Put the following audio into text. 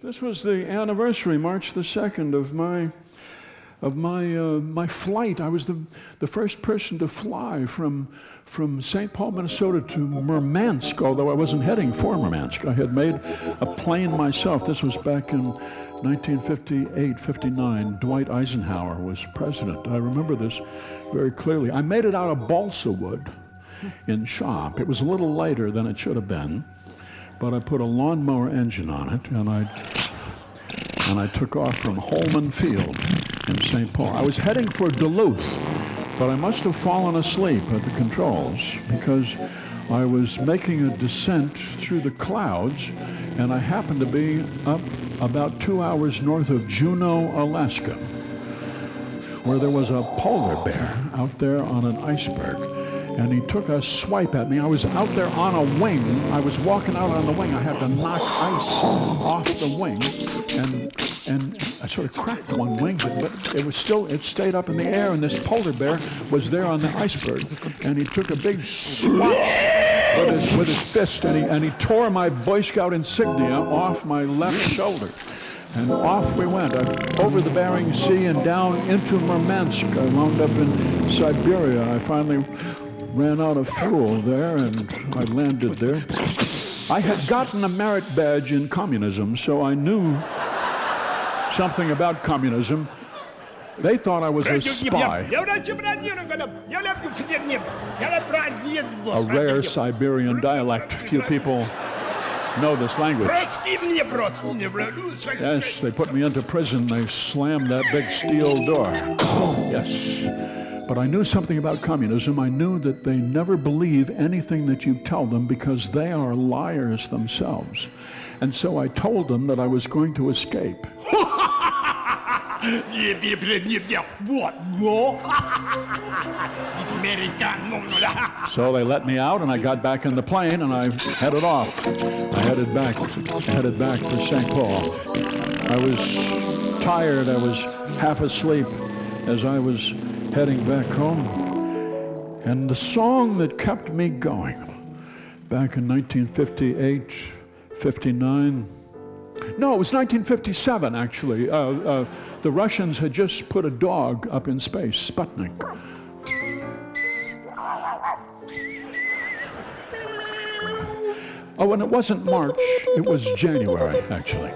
This was the anniversary, March the 2nd, of my flight. I was the first person to fly from St. Paul, Minnesota to Murmansk, although I wasn't heading for Murmansk. I had made a plane myself. This was back in 1958, 59. Dwight Eisenhower was president. I remember this very clearly. I made it out of balsa wood in shop. It was a little lighter than it should have been, but I put a lawnmower engine on it, and I took off from Holman Field in St. Paul. I was heading for Duluth, but I must have fallen asleep at the controls because I was making a descent through the clouds, and I happened to be up about 2 hours north of Juneau, Alaska, where there was a polar bear out there on an iceberg, and he took a swipe at me. I was out there on a wing. I was walking out on the wing. I had to knock ice off the wing, and I sort of cracked one wing, but it stayed up in the air, and this polar bear was there on the iceberg, and he took a big swatch with his fist, and he tore my Boy Scout insignia off my left shoulder. And off we went, over the Bering Sea and down into Murmansk. I wound up in Siberia. I finally ran out of fuel there, and I landed there. I had gotten a merit badge in communism, so I knew something about communism. They thought I was a spy. A rare Siberian dialect. Few people know this language. Yes, they put me into prison. They slammed that big steel door. Yes. But I knew something about communism. I knew that they never believe anything that you tell them because they are liars themselves. And so I told them that I was going to escape. So they let me out, and I got back in the plane, and I headed off. I headed back for St. Paul. I was tired. I was half asleep as I was heading back home. And the song that kept me going back in 1958, 59, no, it was 1957, actually. The Russians had just put a dog up in space, Sputnik. Oh, and it wasn't March, it was January, actually.